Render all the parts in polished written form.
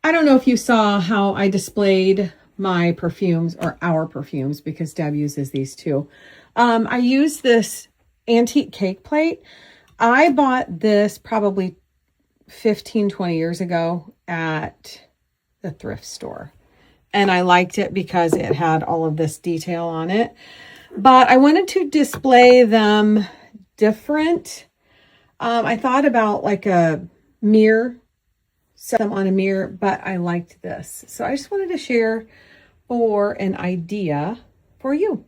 I don't know if you saw how I displayed my perfumes, or our perfumes, because Deb uses these too. I use this antique cake plate. I bought this probably 15, 20 years ago at the thrift store. And I liked it because it had all of this detail on it. But I wanted to display them different. I thought about like a mirror, set them on a mirror, but I liked this. So I just wanted to share for an idea for you.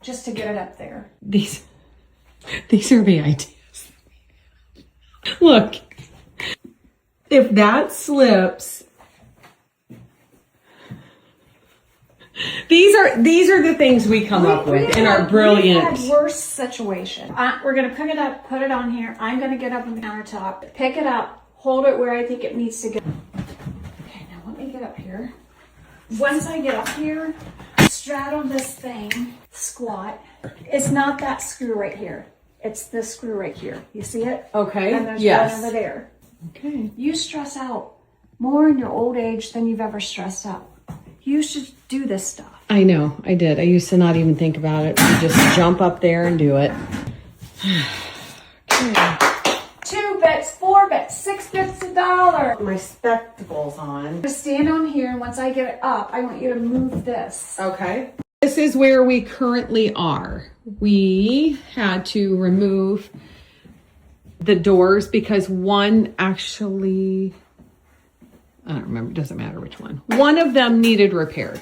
Just to get it up there. These are the ideas. Look, if that slips, these are the things we come up with in our brilliant. We had worse situation. We're gonna pick it up, put it on here. I'm gonna get up on the countertop, pick it up, hold it where I think it needs to go. Okay, now let me get up here. Once I get up here, straddle this thing, squat. It's not that screw right here. It's this screw right here. You see it? Okay. And there's yes. one over there. Okay. You stress out more in your old age than you've ever stressed out. You should do this stuff. I know, I did. I used to not even think about it. You just jump up there and do it. Okay. 2 bits, 4 bits, 6 bits $1. My spectacles on. Just stand on here, and once I get it up, I want you to move this. Okay. This is where we currently are. We had to remove the doors because one actually, I don't remember, it doesn't matter which one. One of them needed repaired.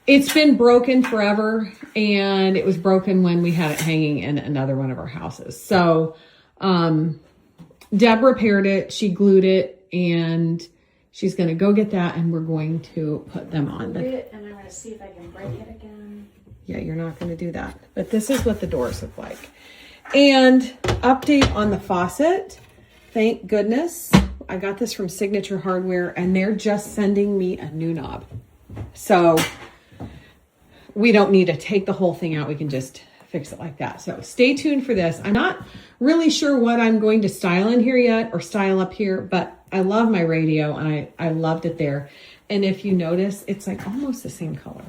It's been broken forever, and it was broken when we had it hanging in another one of our houses. So Deb repaired it, she glued it, and she's gonna go get that, and we're going to put them on. And I'm gonna see if I can break it again. Yeah, you're not gonna do that. But this is what the doors look like. And update on the faucet. Thank goodness. I got this from Signature Hardware, and they're just sending me a new knob. So we don't need to take the whole thing out. We can just fix it like that. So stay tuned for this. I'm not really sure what I'm going to style in here yet, or style up here, but I love my radio, and I loved it there. And if you notice, it's like almost the same color.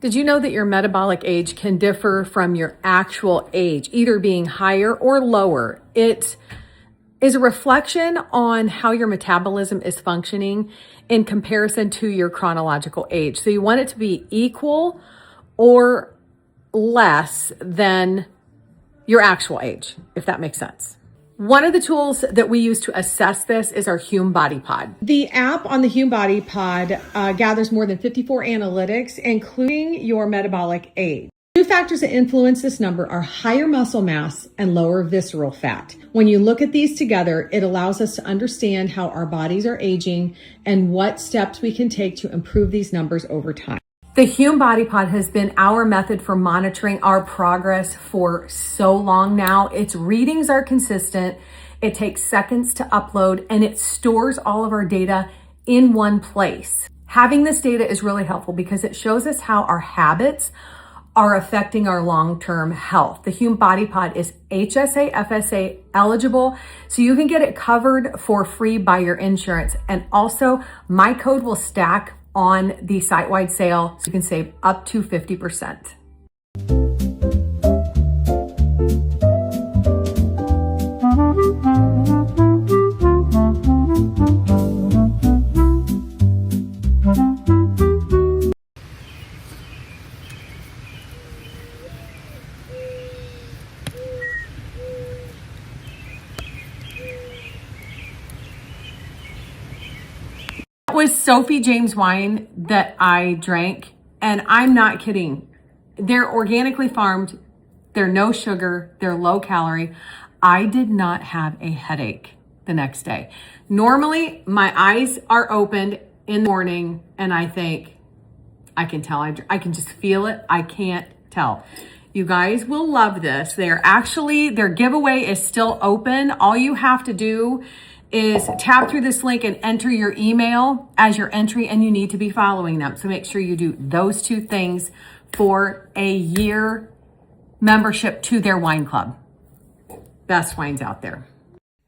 Did you know that your metabolic age can differ from your actual age, either being higher or lower? It is a reflection on how your metabolism is functioning in comparison to your chronological age. So you want it to be equal or less than your actual age, if that makes sense. One of the tools that we use to assess this is our Hume Body Pod. The app on the Hume Body Pod gathers more than 54 analytics, including your metabolic age. Two factors that influence this number are higher muscle mass and lower visceral fat. When you look at these together, it allows us to understand how our bodies are aging and what steps we can take to improve these numbers over time. The Hume Body Pod has been our method for monitoring our progress for so long now. Its readings are consistent. It takes seconds to upload, and it stores all of our data in one place. Having this data is really helpful because it shows us how our habits are affecting our long-term health. The Hume Body Pod is HSA, FSA eligible, so you can get it covered for free by your insurance. And also, my code will stack on the site-wide sale, so you can save up to 50%. Was Sophie James wine that I drank, and I'm not kidding. They're organically farmed, they're no sugar, they're low calorie. I did not have a headache the next day. Normally, my eyes are opened in the morning, and I think, I can tell, I can just feel it. I can't tell. You guys will love this. Their giveaway is still open. All you have to do is tap through this link and enter your email as your entry, and you need to be following them. So make sure you do those two things for a year membership to their wine club. Best wines out there.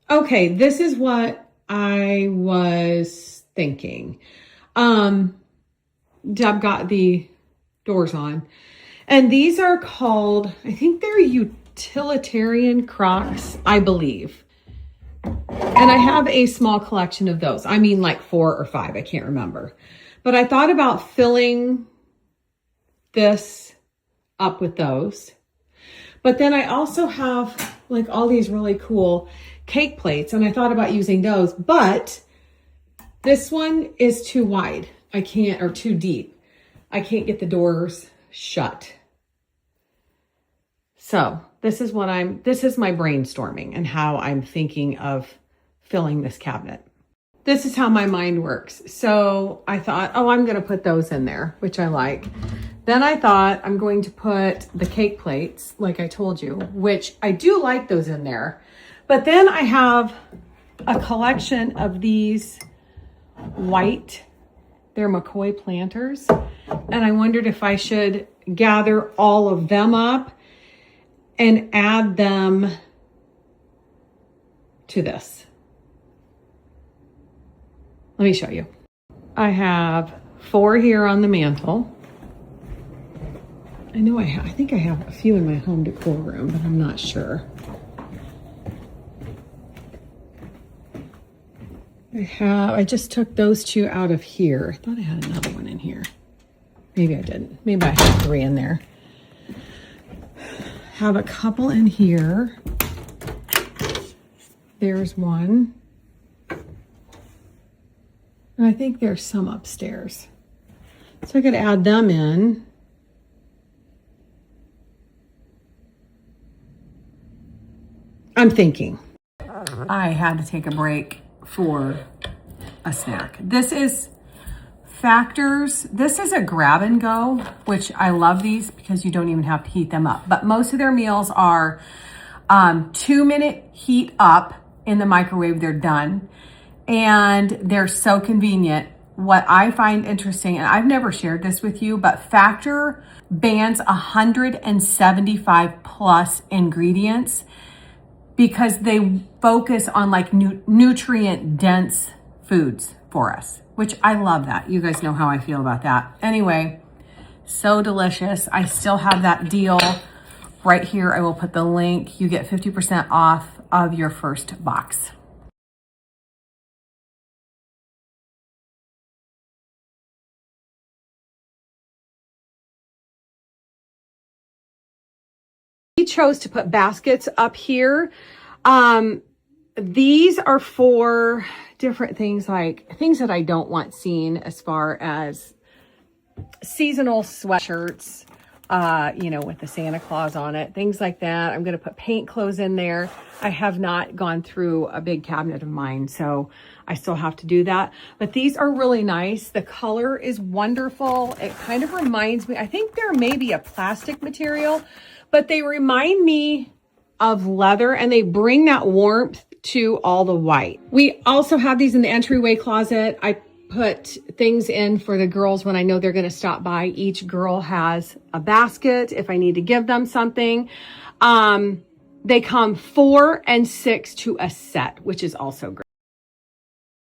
Okay, this is what I was thinking. Deb got the doors on, and these are called, I think they're utilitarian Crocs, I believe. And I have a small collection of those. I mean, like 4 or 5, I can't remember. But I thought about filling this up with those. But then I also have like all these really cool cake plates, and I thought about using those, but this one is too wide. I can't, or too deep. I can't get the doors shut. So this is my brainstorming and how I'm thinking of filling this cabinet. This is how my mind works. So I thought, oh, I'm going to put those in there, which I like. Then I thought I'm going to put the cake plates, like I told you, which I do like those in there. But then I have a collection of these white, they're McCoy planters. And I wondered if I should gather all of them up and add them to this. Let me show you. I have 4 here on the mantle. I know I think I have a few in my home decor room, but I'm not sure. I just took those 2 out of here. I thought I had another one in here. Maybe I didn't. Maybe I had 3 in there. Have a couple in here. There's one. And I think there's some upstairs. So I could add them in. I'm thinking. I had to take a break for a snack. This is Factors. This is a grab and go, which I love these because you don't even have to heat them up. But most of their meals are 2-minute heat up in the microwave. They're done. And they're so convenient. What I find interesting, and I've never shared this with you, but Factor bans 175 plus ingredients because they focus on like nutrient dense foods for us, which I love that. You guys know how I feel about that. Anyway, so delicious. I still have that deal right here. I will put the link. You get 50% off of your first box. We chose to put baskets up here. These are for different things, like things that I don't want seen, as far as seasonal sweatshirts, with the Santa Claus on it, things like that. I'm going to put paint clothes in there. I have not gone through a big cabinet of mine, so I still have to do that. But these are really nice. The color is wonderful. It kind of reminds me, I think they're maybe a plastic material, but they remind me of leather, and they bring that warmth to all the white. We also have these in the entryway closet. I put things in for the girls when I know they're going to stop by. Each girl has a basket if I need to give them something. They come 4 and 6 to a set, which is also great.